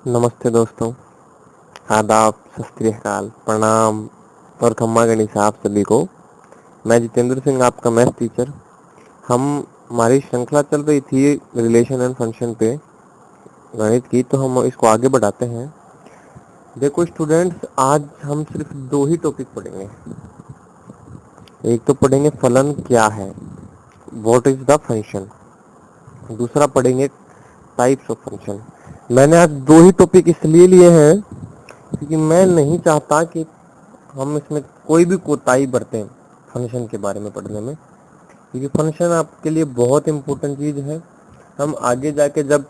नमस्ते दोस्तों, आदाब, सत श्री अकाल, प्रणाम और खम्मा गणिसा आप सभी को। मैं जितेंद्र सिंह, आपका मैथ टीचर। हमारी श्रृंखला चल रही थी रिलेशन एंड फंक्शन पे गणित की, तो हम इसको आगे बढ़ाते हैं। देखो स्टूडेंट्स, आज हम सिर्फ दो ही टॉपिक पढ़ेंगे। एक तो पढ़ेंगे फलन क्या है, व्हाट इज द फंक्शन। दूसरा पढ़ेंगे टाइप्स ऑफ फंक्शन। मैंने आज दो ही टॉपिक इसलिए लिए हैं क्योंकि मैं नहीं चाहता कि हम इसमें कोई भी कोताही बरतें फंक्शन के बारे में पढ़ने में, क्योंकि फंक्शन आपके लिए बहुत इंपॉर्टेंट चीज़ है। हम आगे जाके जब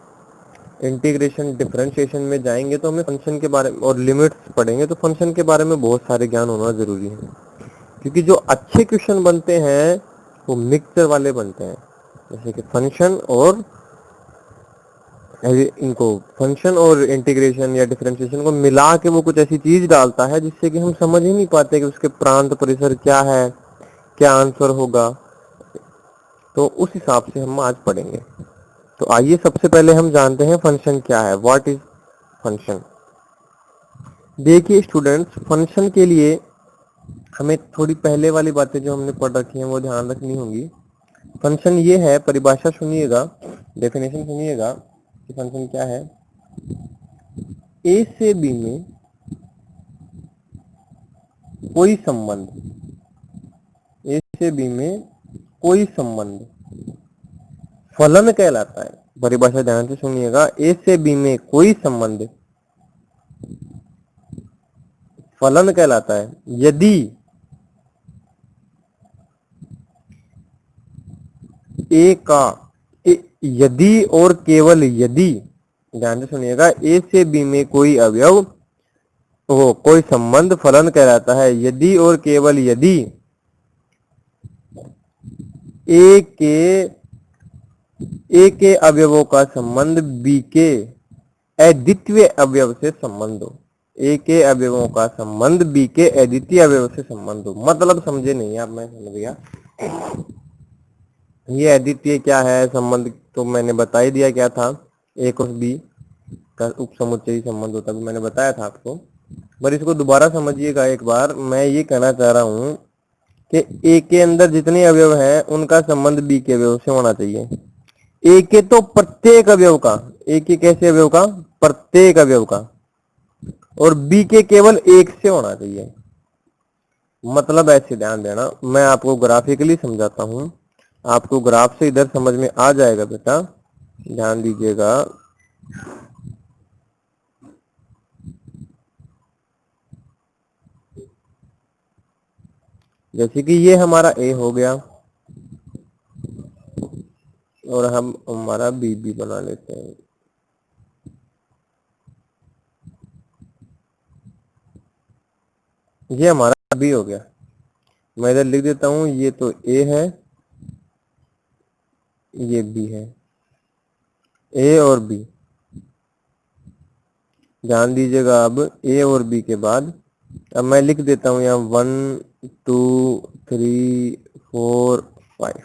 इंटीग्रेशन डिफरेंशिएशन में जाएंगे तो हमें फंक्शन के बारे में और लिमिट्स पढ़ेंगे, तो फंक्शन के बारे में बहुत सारे ज्ञान होना ज़रूरी है। क्योंकि जो अच्छे क्वेश्चन बनते हैं वो मिक्सचर वाले बनते हैं, जैसे कि फंक्शन और इनको फंक्शन और इंटीग्रेशन या डिफरेंशिएशन को मिला के वो कुछ ऐसी चीज डालता है जिससे कि हम समझ ही नहीं पाते कि उसके प्रांत परिसर क्या है, क्या आंसर होगा। तो उस हिसाब से हम आज पढ़ेंगे। तो आइए सबसे पहले हम जानते हैं फंक्शन क्या है, व्हाट इज फंक्शन। देखिए स्टूडेंट्स, फंक्शन के लिए हमें थोड़ी पहले वाली बातें जो हमने पढ़ रखी हैं वो ध्यान रखनी होंगी। फंक्शन ये है, परिभाषा सुनिएगा, डेफिनेशन सुनिएगा कि फंक्शन क्या है। ए से बी में कोई संबंध, ए से बी में कोई संबंध फलन कहलाता है। परिभाषा ध्यान से सुनिएगा, ए से बी में कोई संबंध फलन कहलाता है यदि ए का यदि और केवल यदि, ध्यान से सुनिएगा, ए से बी में कोई अवयव हो, कोई संबंध फलन कहलाता है यदि और केवल यदि ए के अवयवों का संबंध बी के अद्वितीय अवयव से संबंध हो। ए के अवयवों का संबंध बी के अद्वितीय अवयव से संबंध हो। मतलब समझे नहीं आप, मैं समझ गया। ये अद्वितीय क्या है संबंध, तो मैंने बता ही दिया क्या था, ए और बी का उपसमुच्चयी संबंध होता है, मैंने बताया था आपको। पर इसको दोबारा समझिएगा एक बार। मैं ये कहना चाह रहा हूं कि ए के अंदर जितने अवयव हैं उनका संबंध बी के अवयव से होना चाहिए। ए के तो प्रत्येक अवयव का, ए के कैसे अवयव का, प्रत्येक अवयव का, और बी के केवल एक से होना चाहिए। मतलब ऐसे ध्यान देना, मैं आपको ग्राफिकली समझाता हूं, आपको ग्राफ से इधर समझ में आ जाएगा बेटा, ध्यान दीजिएगा। जैसे कि ये हमारा ए हो गया और हम हमारा बी भी बना लेते हैं। ये हमारा बी हो गया। मैं इधर लिख देता हूं, ये तो ए है, ये बी है, ए और बी। ध्यान दीजिएगा, अब ए और बी के बाद अब मैं लिख देता हूं यहाँ 1 2 3 4 5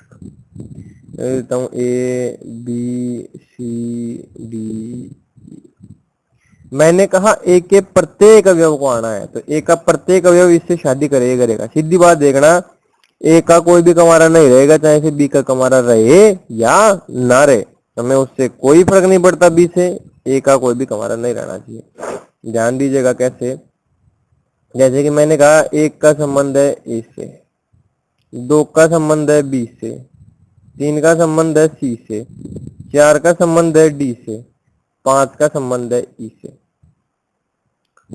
देता हूं, ए बी सी डी। मैंने कहा ए के प्रत्येक अवयव को आना है, तो ए का प्रत्येक अवयव इससे शादी करेगा। सीधी बात देखना, ए का कोई भी कमारा नहीं रहेगा, चाहे से बी का कमारा रहे या ना रहे, हमें उससे कोई फर्क नहीं पड़ता। बी से ए का कोई भी कमारा नहीं रहना चाहिए। ध्यान दीजिएगा कैसे, जैसे कि मैंने कहा एक का संबंध है ए से, दो का संबंध है बी से, तीन का संबंध है सी से, चार का संबंध है डी से, पांच का संबंध है ई से।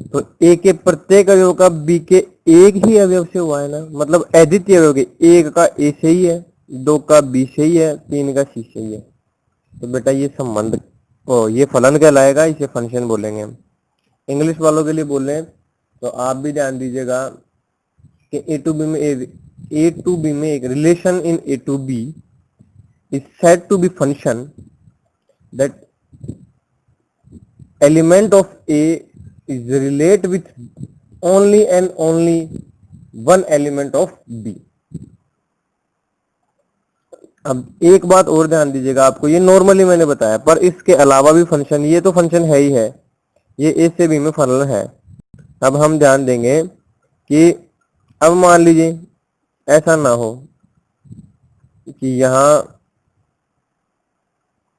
तो ए के प्रत्येक अवयव का बी के एक ही अवयव से हुआ है ना, मतलब अद्वितीय अवयव के, एक का ए से ही है, दो का बी से ही है, तीन का सी से ही है। तो बेटा ये संबंध ये फलन कहलाएगा, इसे फंक्शन बोलेंगे हम। इंग्लिश वालों के लिए बोल रहे हैं तो आप भी ध्यान दीजिएगा कि ए टू बी में एक relation in A to B is said to be function that element of A is relate with only and only one element of B। अब एक बात और ध्यान दीजिएगा, आपको ये नॉर्मली मैंने बताया, पर इसके अलावा भी फंक्शन, ये तो फंक्शन है ही है, ये ए से बी में फलन है। अब हम ध्यान देंगे कि अब मान लीजिए ऐसा ना हो कि यहाँ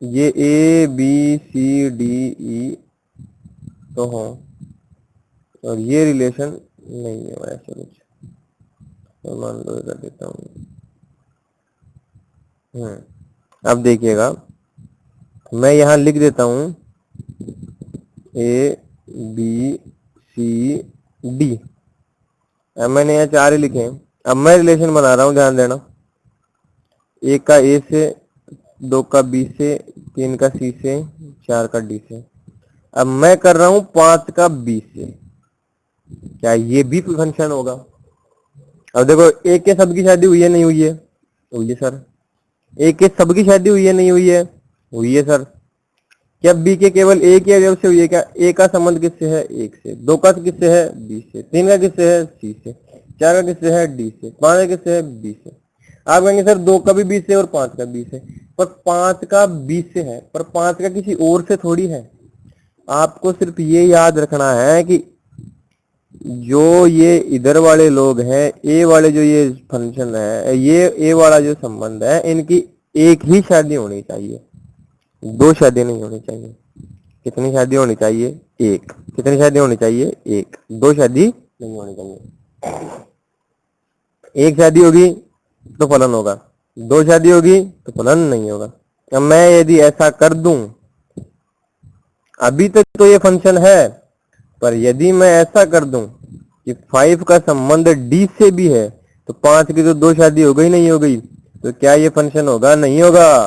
ये A B C D E तो हो और ये रिलेशन नहीं है ऐसा कुछ, तो मान लो कर देता हूँ। अब देखिएगा मैं यहाँ लिख देता हूँ ए बी सी डी। अब मैंने यहाँ 4 ही लिखे हैं। अब मैं रिलेशन बना रहा हूँ, ध्यान देना। 1 का ए से, 2 का बी से, 3 का सी से, 4 का डी से। अब मैं कर रहा हूँ 5 का बी से। क्या ये भी फंक्शन होगा? अब देखो ए के सब की शादी हुई है नहीं हुई है? हुई है सर। ए के सब की शादी हुई है नहीं हुई है? हुई है सर। क्या बी के केवल ए के अवयव से हुई है? क्या ए का संबंध किससे है? 1 से। 2 का किससे है? बी से। 3 का किससे है? सी से। 4 का किससे है? डी से। 5 का किससे है? बी से। आप कहेंगे सर 2 का भी बी से और 5 का बी से, पर 5 का बी से है, पर 5 का किसी और से थोड़ी है। आपको सिर्फ ये याद रखना है कि जो ये इधर वाले लोग हैं, ए वाले जो ये फंक्शन है, ये ए वाला जो संबंध है, इनकी एक ही शादी होनी चाहिए, 2 शादी नहीं होनी चाहिए। कितनी शादी होनी चाहिए? 1। कितनी शादी होनी चाहिए? 1। 2 शादी नहीं होनी चाहिए। 1 शादी होगी तो फलन होगा, 2 शादी होगी तो फलन नहीं होगा। अब मैं यदि ऐसा कर दूं, अभी तक तो ये फंक्शन है, पर यदि मैं ऐसा कर दूं कि 5 का संबंध डी से भी है, तो 5 की तो 2 शादी हो गई नहीं हो गई, तो क्या ये फंक्शन होगा? नहीं होगा।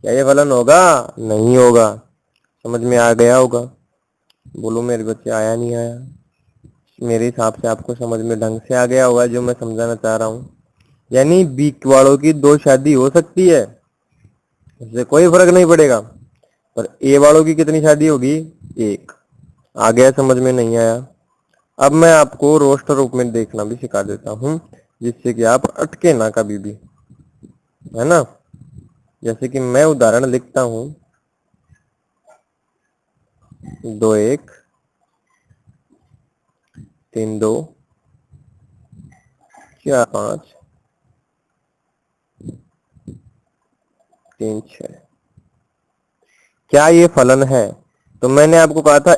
क्या ये फलन होगा? नहीं होगा। समझ में आ गया होगा? बोलो मेरे बच्चे, आया नहीं आया? मेरे हिसाब से आपको समझ में ढंग से आ गया होगा जो मैं समझाना चाह रहा हूँ। यानी बी वालों की 2 शादी हो सकती है, इससे कोई फर्क नहीं पड़ेगा, पर ए वालों की कितनी शादी होगी? 1। आ गया समझ में? नहीं आया? अब मैं आपको रोस्टर रूप में देखना भी सिखा देता हूं, जिससे कि आप अटके ना कभी भी, है ना। जैसे कि मैं उदाहरण लिखता हूं 2 1 3 2 4 5 3 6। क्या ये फलन है? तो मैंने आपको कहा था,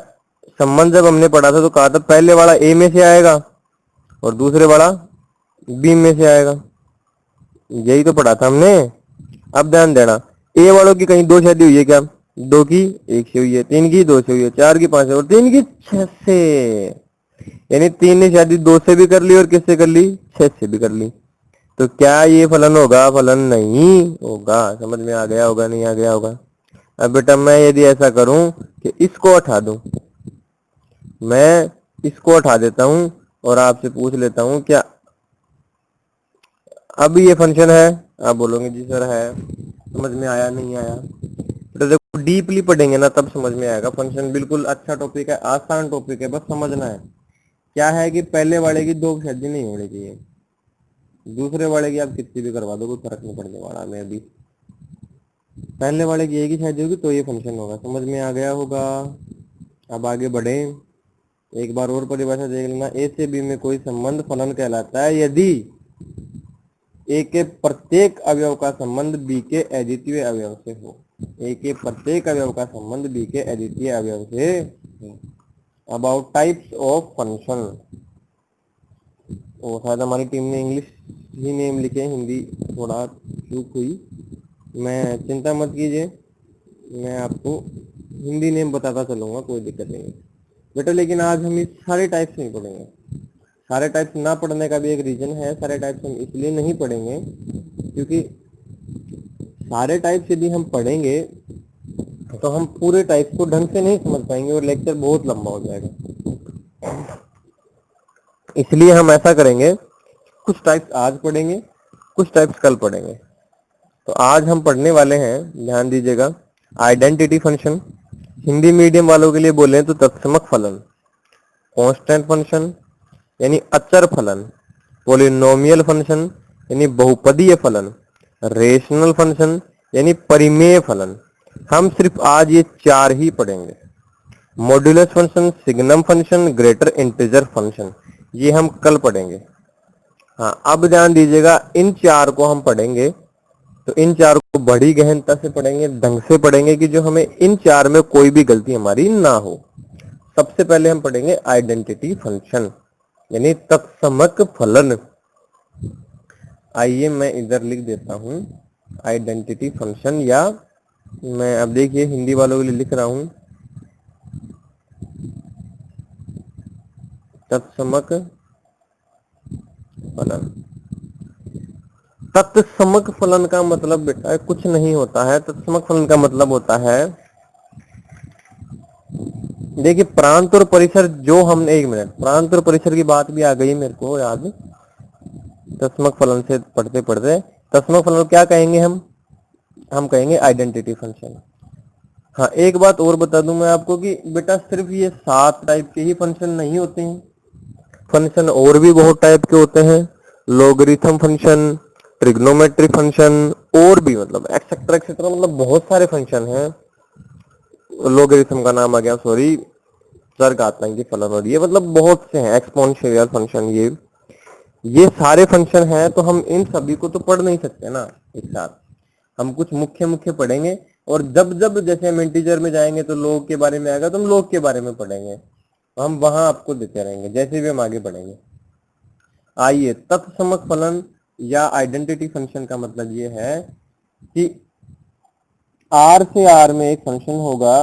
संबंध जब हमने पढ़ा था तो कहा था पहले वाला ए में से आएगा और दूसरे वाला बी में से आएगा। यही तो पढ़ा था हमने। अब ध्यान देना, ए वालों की कहीं 2 शादी हुई है क्या? 2 की 1 से हुई है, 3 की 2 से हुई है, 4 की 5 से और 3 की 6 से। यानी 3 ने शादी 2 से भी कर ली और किससे कर ली? 6 से भी कर ली। तो क्या ये फलन होगा? फलन नहीं होगा। समझ में आ गया होगा? नहीं आ गया होगा? अब बेटा मैं यदि ऐसा करूं कि इसको हटा दूं, मैं इसको हटा देता हूं और आपसे पूछ लेता हूं क्या अब ये फंक्शन है? आप बोलोगे जी सर है। समझ में आया? नहीं आया? तो देखो डीपली पढ़ेंगे ना तब समझ में आएगा। फंक्शन बिल्कुल अच्छा टॉपिक है, आसान टॉपिक है, बस समझना है। क्या है कि पहले वाले की 2 शादी नहीं होनी चाहिए, दूसरे वाले की आप कितनी भी करवा दो, कोई फर्क नहीं पड़ने वाला। मैं अभी पहले वाले की एक ही शादी होगी तो ये फंक्शन होगा। समझ में आ गया होगा? अब आगे बढ़े, एक बार और परिभाषा देख लेना। ए से बी में कोई संबंध फलन कहलाता है यदि ए के प्रत्येक अवयव का संबंध बी के अद्वितीय अवयव से हो। ए के प्रत्येक अवयव का संबंध बी के अद्वितीय अवयव से हो। अबाउट टाइप्स ऑफ फंक्शन, वो शायद हमारी टीम ने इंग्लिश ही नेम लिखे, हिंदी थोड़ा चूक हुई। मैं चिंता मत कीजिए, मैं आपको हिंदी नेम बताता चलूंगा, कोई दिक्कत नहीं है बेटा। लेकिन आज हम इस सारे टाइप्स नहीं पढ़ेंगे। सारे टाइप्स ना पढ़ने का भी एक रीजन है। सारे टाइप्स हम इसलिए नहीं पढ़ेंगे क्योंकि सारे टाइप्स यदि हम पढ़ेंगे तो हम पूरे टाइप्स को ढंग से नहीं समझ पाएंगे और लेक्चर बहुत लंबा हो जाएगा। इसलिए हम ऐसा करेंगे, कुछ टाइप्स आज पढ़ेंगे, कुछ टाइप्स कल पढ़ेंगे। तो आज हम पढ़ने वाले हैं, ध्यान दीजिएगा, आइडेंटिटी फंक्शन। हिंदी मीडियम वालों के लिए बोले तो तत्समक फलन, कांस्टेंट फंक्शन यानी अचर फलन, पॉलिनोमियल फंक्शन यानी बहुपदीय फलन, रेशनल फंक्शन यानी परिमेय फलन। हम सिर्फ आज ये 4 ही पढ़ेंगे। Modulus function, signum function, greater integer function, ये हम कल पढ़ेंगे। हाँ, अब ध्यान दीजिएगा, इन चार को हम पढ़ेंगे तो इन चार को बड़ी गहनता से पढ़ेंगे, ढंग से पढ़ेंगे कि जो हमें इन चार में कोई भी गलती हमारी ना हो। सबसे पहले हम पढ़ेंगे आइडेंटिटी फंक्शन यानी तत्समक फलन। आइए मैं इधर लिख देता हूं आइडेंटिटी फंक्शन, या मैं अब देखिए हिंदी वालों के लिए लिख रहा हूं तत्समक फलन। तत्समक फलन का मतलब बेटा कुछ नहीं होता है। तत्समक फलन का मतलब होता है, देखिए प्रांत और परिसर जो हमने, एक मिनट, प्रांत और परिसर की बात भी आ गई मेरे को याद तत्समक फलन से पढ़ते पढ़ते। तत्समक फलन क्या कहेंगे हम कहेंगे आइडेंटिटी फंक्शन। हाँ, एक बात और बता दूं मैं आपको कि बेटा सिर्फ ये 7 टाइप के ही फंक्शन नहीं होते हैं, फंक्शन और भी बहुत टाइप के होते हैं। लॉगरिथम फंक्शन, ट्रिग्नोमेट्री फंक्शन, और भी मतलब एक्सेट्रा एक्सेट्रा, मतलब बहुत सारे फंक्शन हैं। लॉगरिथम का नाम आ गया, सॉरी, चरघातांकी फलन, और ये मतलब बहुत से हैं, एक्सपोनेंशियल फंक्शन, ये सारे फंक्शन हैं। तो हम इन सभी को तो पढ़ नहीं सकते ना एक साथ, हम कुछ मुख्य मुख्य पढ़ेंगे, और जब जब जैसे हम इंटीजर में जाएंगे तो लोग के बारे में आएगा तो हम लोग के बारे में पढ़ेंगे, हम वहां आपको देते रहेंगे जैसे भी हम आगे बढ़ेंगे। आइए, तत्समक फलन या आइडेंटिटी फंक्शन का मतलब ये है कि आर से आर में एक फंक्शन होगा,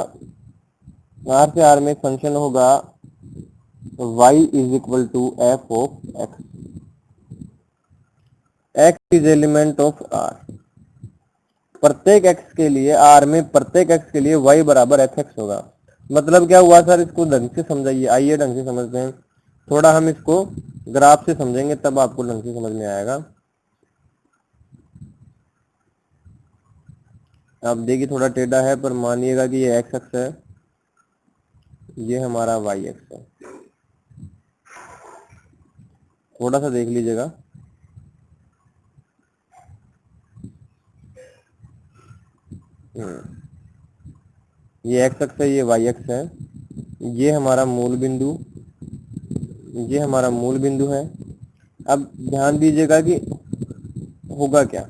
आर से आर में एक फंक्शन होगा y is equal to f of x, x is element of R. प्रत्येक x के लिए, आर में प्रत्येक x के लिए y बराबर एफ एक्स होगा। मतलब क्या हुआ सर, इसको ढंग से समझाइए। आइए ढंग से समझते हैं, थोड़ा हम इसको ग्राफ से समझेंगे तब आपको ढंग से समझ में आएगा। आप देखिए थोड़ा टेढ़ा है, पर मानिएगा कि ये एक्स एक्स है, ये हमारा वाई एक्स है। थोड़ा सा देख लीजिएगा, ये एक्स एक्स है, ये वाई एक्स है, ये हमारा मूल बिंदु, ये हमारा मूल बिंदु है। अब ध्यान दीजिएगा कि होगा क्या,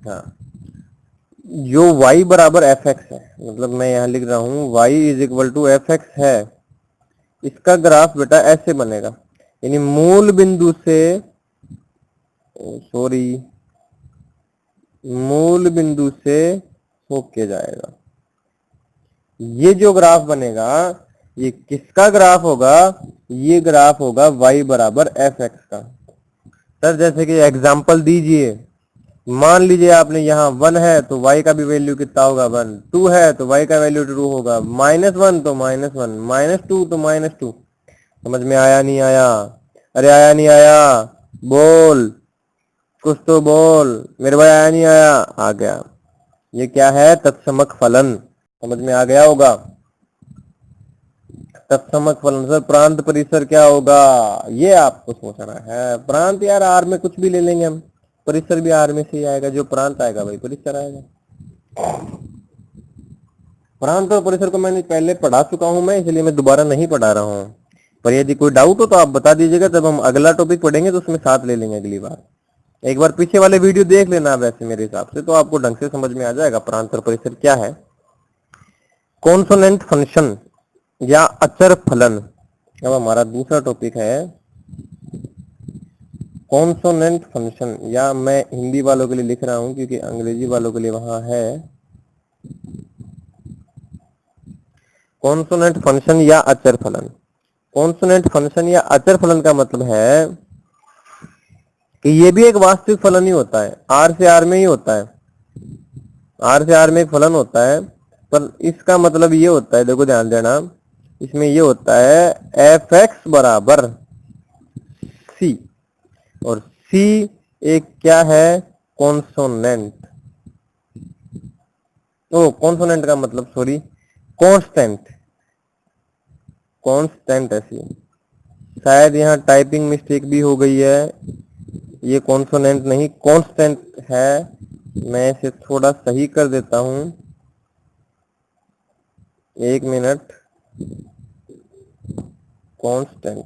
हाँ, जो y बराबर एफ एक्स है, मतलब मैं यहाँ लिख रहा हूँ y is equal to f x है, इसका ग्राफ बेटा ऐसे बनेगा, यानी मूल बिंदु से, सॉरी, मूल बिंदु से होके जाएगा। ये जो ग्राफ बनेगा ये किसका ग्राफ होगा, ये ग्राफ होगा y बराबर एफ एक्स का। सर जैसे कि एग्जांपल दीजिए, मान लीजिए आपने यहाँ 1 है तो y का भी वैल्यू कितना होगा 1, 2 है तो y का वैल्यू 2 होगा, -1 तो -1, -2 तो -2। समझ में आया नहीं आया? अरे आया नहीं आया, बोल, कुछ तो बोल मेरे भाई, आया नहीं आया? आ गया। ये क्या है, तत्समक फलन, समझ में आ गया होगा। तत्समक फलन सर प्रांत परिसर क्या होगा, ये आपको सोचना है। प्रांत यार आर में कुछ भी ले लेंगे हम, परिसर भी आर में से ही आएगा, जो प्रांत आएगा वही परिसर आएगा। प्रांत और परिसर को मैंने पहले पढ़ा चुका हूं मैं, इसलिए मैं दोबारा नहीं पढ़ा रहा हूं, पर यदि कोई डाउट हो तो आप बता दीजिएगा, जब हम अगला टॉपिक पढ़ेंगे तो उसमें साथ ले लेंगे अगली बार। एक बार पीछे वाले वीडियो देख लेना वैसे मेरे हिसाब से, तो आपको ढंग से समझ में आ जाएगा प्रांत और परिसर क्या है। कॉन्सोनेंट फंक्शन या अचर फलन, अब हमारा दूसरा टॉपिक है कॉन्सोनेंट फंक्शन, या मैं हिंदी वालों के लिए लिख रहा हूं क्योंकि अंग्रेजी वालों के लिए वहां है कॉन्सोनेंट फंक्शन या अचर फलन। कॉन्सोनेंट फंक्शन या अचर फलन का मतलब है कि ये भी एक वास्तविक फलन ही होता है, आर से आर में ही होता है, आर से आर में एक फलन होता है, पर इसका मतलब ये होता है, देखो ध्यान देना, इसमें ये होता है एफ एक्स बराबर सी, और सी एक क्या है, कॉन्सोनेंट। ओ कॉन्सोनेंट का मतलब सॉरी कांस्टेंट, कांस्टेंट ऐसी, शायद यहाँ टाइपिंग मिस्टेक भी हो गई है, ये कॉन्सोनेंट नहीं कांस्टेंट है। मैं इसे थोड़ा सही कर देता हूं, 1 मिनट। कांस्टेंट,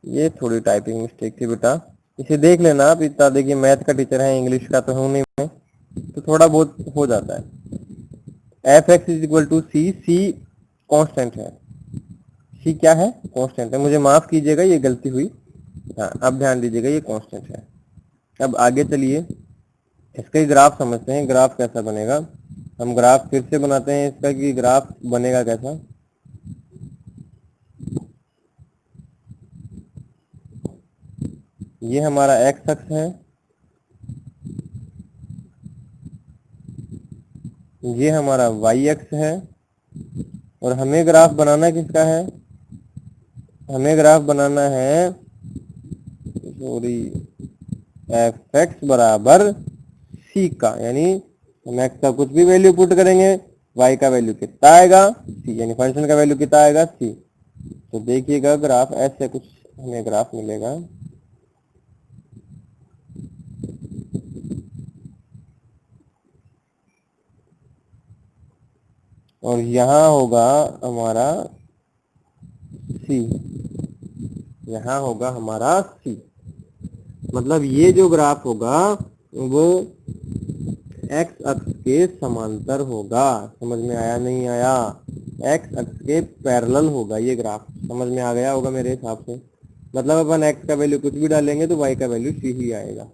ये थोड़ी टाइपिंग मिस्टेक थी बेटा, इसे देख लेना आप। इतना देखिए मैथ का टीचर है, इंग्लिश का तो हूं नहीं मैं, तो थोड़ा बहुत हो जाता है। F X is equal to C, C constant है। सी क्या है? कांस्टेंट है। मुझे माफ कीजिएगा, ये गलती हुई। हाँ, अब ध्यान दीजिएगा, ये कांस्टेंट है। अब आगे चलिए, इसका ही ग्राफ समझते हैं। ग्राफ कैसा बनेगा, हम ग्राफ फिर से बनाते हैं इसका कि ग्राफ बनेगा कैसा। ये हमारा एक्स अक्ष है, ये हमारा वाई अक्ष है, और हमें ग्राफ बनाना किसका है? हमें ग्राफ बनाना है, सॉरी, एफ एक्स बराबर सी का, यानी हम एक्स का कुछ भी वैल्यू पुट करेंगे, वाई का वैल्यू कितना आएगा? सी, यानी फंक्शन का वैल्यू कितना आएगा? सी। तो देखिएगा ग्राफ ऐसे कुछ हमें ग्राफ मिलेगा। और यहाँ होगा हमारा सी, यहाँ होगा हमारा सी। मतलब ये जो ग्राफ होगा वो एक्स अक्ष के समांतर होगा। समझ में आया नहीं आया? एक्स अक्ष के पैरेलल होगा ये ग्राफ। समझ में आ गया होगा मेरे हिसाब से। मतलब अपन एक्स का वैल्यू कुछ भी डालेंगे तो वाई का वैल्यू सी ही आएगा।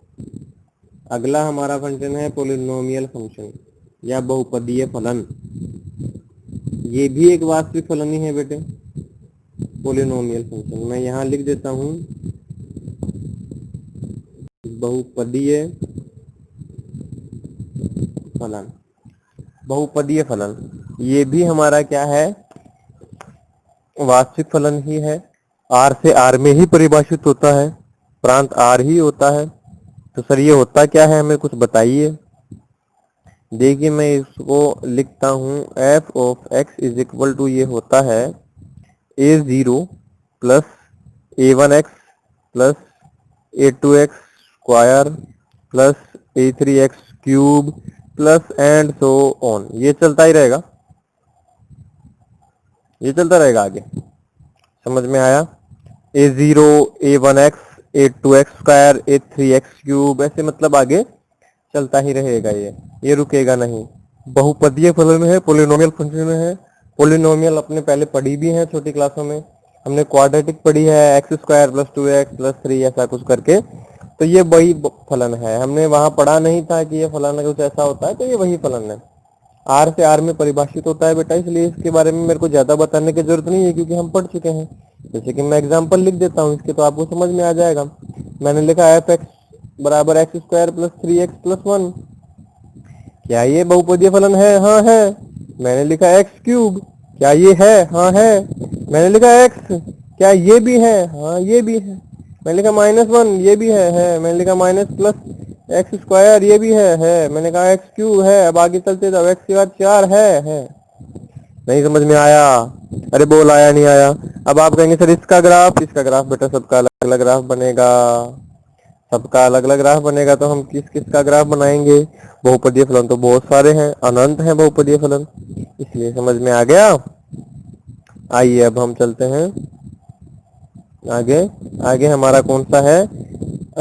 अगला हमारा फंक्शन है पोलिनोमियल फंक्शन या बहुपदीय फलन। ये भी एक वास्तविक फलन ही है बेटे, पोलिनोमियल फंक्शन। मैं यहाँ लिख देता हूँ बहुपदीय फलन। बहुपदीय फलन ये भी हमारा क्या है? वास्तविक फलन ही है। आर से आर में ही परिभाषित होता है, प्रांत आर ही होता है। तो सर ये होता क्या है, हमें कुछ बताइए। देखिए मैं इसको लिखता हूँ, f of x is equal to, ये होता है a0 plus a1x plus a2x square plus a3x cube plus and so on. ये चलता ही रहेगा, ये चलता रहेगा आगे। समझ में आया? a0 a1x a2x square a3x cube, ऐसे मतलब आगे चलता ही रहेगा, ये रुकेगा नहीं। बहुपदीय फलन है, पोलिनोमियल फंक्शन है। पोलिनोमियल अपने पहले पढ़ी भी है छोटी क्लासों में, हमने क्वाड्रेटिक पढ़ी है, x square plus 2x plus 3 ऐसा कुछ करके। तो ये वही फलन है, हमने वहां पढ़ा नहीं था कि ये फलन कुछ ऐसा होता है, तो ये वही फलन है। आर से आर में परिभाषित होता है बेटा, इसलिए इसके बारे में मेरे को ज्यादा बताने की जरूरत नहीं है क्योंकि हम पढ़ चुके हैं। जैसे कि मैं एग्जांपल लिख देता हूँ इसके, तो आपको समझ में आ जाएगा। मैंने लिखा एफ एक्स बराबर x square plus 3x plus 1। क्या ये बहुपदीय फलन है? हाँ है। मैंने लिखा एक्स क्यूब, क्या ये है? हाँ है। मैंने लिखा एक्स, क्या ये भी है? हाँ ये भी है। मैंने लिखा -1, ये भी है। मैंने लिखा माइनस प्लस एक्स स्क्वायर, ये भी है। मैंने कहा एक्स क्यूब है। अब आगे चलते जाओ, एक्स के बाद 4 है। नहीं समझ में आया? अरे बोल आया नहीं आया? अब आप कहेंगे सर इसका ग्राफ बेटा सबका अलग अलग ग्राफ बनेगा। सबका अलग अलग ग्राफ बनेगा तो हम किस किस का ग्राफ बनाएंगे? बहुपदीय फलन तो बहुत सारे हैं, अनंत हैं बहुपदीय फलन, इसलिए समझ में आ गया। आइए अब हम चलते हैं आगे। आगे हमारा कौन सा है?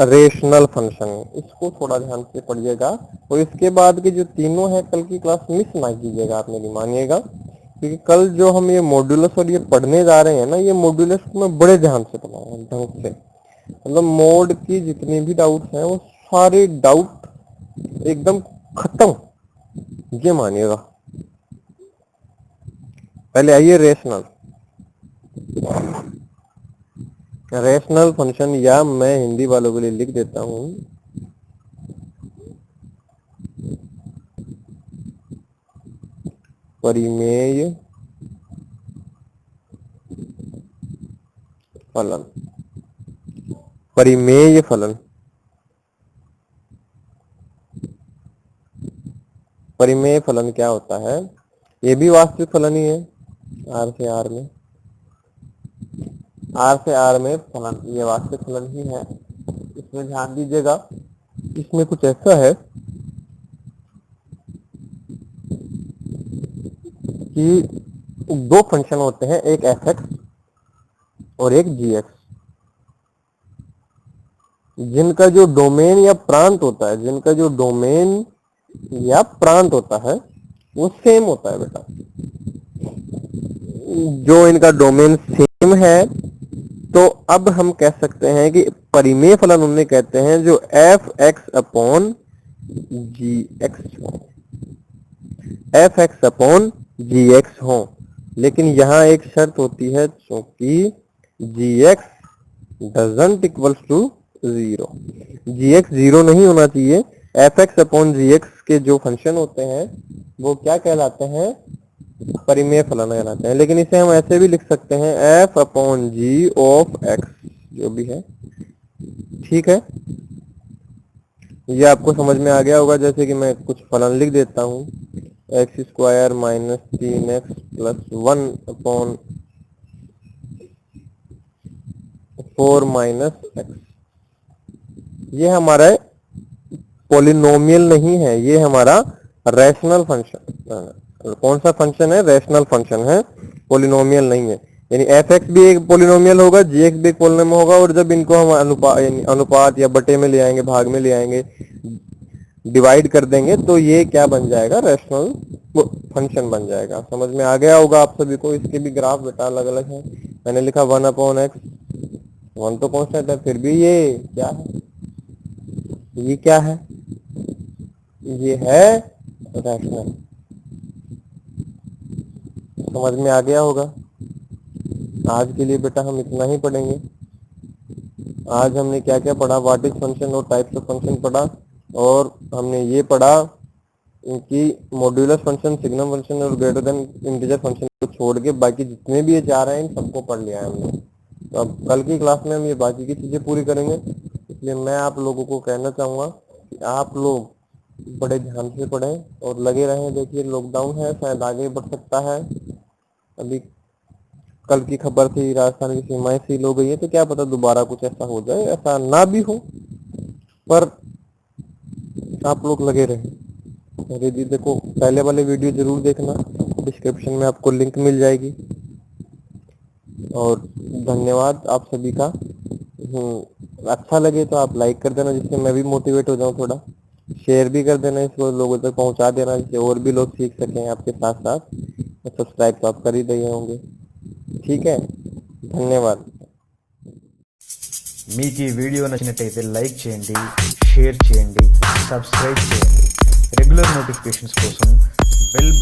Rational function. इसको थोड़ा ध्यान से पढ़िएगा और इसके बाद के जो तीनों है कल की क्लास मिस ना कीजिएगा, आप मेरी मानिएगा, क्योंकि कल जो हम ये मॉड्यूलस और ये पढ़ने जा रहे हैं ना, ये मॉड्यूलस में बड़े ध्यान से पढ़ाएंगे, ढंग से। मतलब मोड की जितने भी डाउट्स हैं वो सारे डाउट एकदम खत्म, ये मानिएगा। पहले आइए रेशनल फंक्शन, या मैं हिंदी वालों के लिए लिख देता हूं परिमेय फलन। परिमेय फलन, परिमेय फलन क्या होता है? ये भी वास्तविक फलन ही है। आर से आर में फलन, ये वास्तविक फलन ही है। इसमें ध्यान दीजिएगा, इसमें कुछ ऐसा है कि दो फंक्शन होते हैं, एक fx और एक gx, जिनका जो डोमेन या प्रांत होता है, जिनका जो डोमेन या प्रांत होता है वो सेम होता है बेटा। जो इनका डोमेन सेम है तो अब हम कह सकते हैं कि परिमेय फलन उन्हें कहते हैं जो fx अपॉन gx हो, fx अपॉन gx हो। लेकिन यहाँ एक शर्त होती है, क्योंकि gx doesn't equals to 0, gx 0 नहीं होना चाहिए। fx अपॉन gx के जो फंक्शन होते हैं वो क्या कहलाते हैं, परिमेय फलन कहलाते हैं। लेकिन इसे हम ऐसे भी लिख सकते हैं f upon g of x, जो भी है, ठीक है। ये आपको समझ में आ गया होगा। जैसे कि मैं कुछ फलन लिख देता हूँ, x square minus 3x plus 1 upon 4 minus x. ये हमारा पॉलिनोमियल नहीं है, ये हमारा रैशनल फंक्शन। कौन सा फंक्शन है, रैशनल फंक्शन है, पॉलिनोमियल नहीं है। यानी fx भी एक पॉलिनोमियल होगा, gx भी एक पॉलिनोमियल होगा, और जब इनको हम अनुपात या बटे में ले आएंगे, भाग में ले आएंगे, डिवाइड कर देंगे, तो ये क्या बन जाएगा, रैशनल फंक्शन बन जाएगा। समझ में आ गया होगा आप सभी को। इसके भी ग्राफ बेटा अलग अलग है। मैंने लिखा 1 अपॉन एक्स, 1 तो कांस्टेंट है, फिर भी ये क्या है, ये क्या है, ये है रैशनल। समझ में आ गया होगा। आज के लिए बेटा हम इतना ही पढ़ेंगे। आज हमने क्या क्या पढ़ा, व्हाट इज फंक्शन और टाइप्स ऑफ फंक्शन पढ़ा, और हमने ये पढ़ा कि मॉड्यूलस फंक्शन, सिग्नम फंक्शन और ग्रेटर देन इंटीजर फंक्शन को छोड़ के बाकी जितने भी ये चाह रहे हैं इन सबको पढ़ लिया है हमने। तो अब कल की क्लास में हम ये बाकी की चीजें पूरी करेंगे। इसलिए मैं आप लोगों को कहना चाहूँगा कि आप लोग बड़े ध्यान से पढ़ें और लगे रहें। देखिए लॉकडाउन है, शायद आगे बढ़ सकता है। अभी कल की खबर थी राजस्थान की सीमाएं सील हो गई है, तो क्या पता दोबारा कुछ ऐसा हो जाए, ऐसा ना भी हो, पर आप लोग लगे रहें। अरे जी देखो, पहले वाले वीडियो जरूर देखना, डिस्क्रिप्शन में आपको लिंक मिल जाएगी। और धन्यवाद आप सभी का। अच्छा लगे तो आप लाइक कर देना, जिससे मैं भी मोटिवेट हो जाऊं थोड़ा। शेयर भी कर देना, इसको लोगों तक पहुंचा देना, जिससे और भी लोग सीख सकें आपके साथ साथ। सब्सक्राइब तो आप कर ही रहे होंगे, ठीक है। धन्यवाद। మీకు ఈ వీడియో నచ్చినట్లయితే లైక్ చేయండి, షేర్ చేయండి, సబ్స్క్రైబ్ చేయండి. రెగ్యులర్ నోటిఫికేషన్స్ కోసం బెల్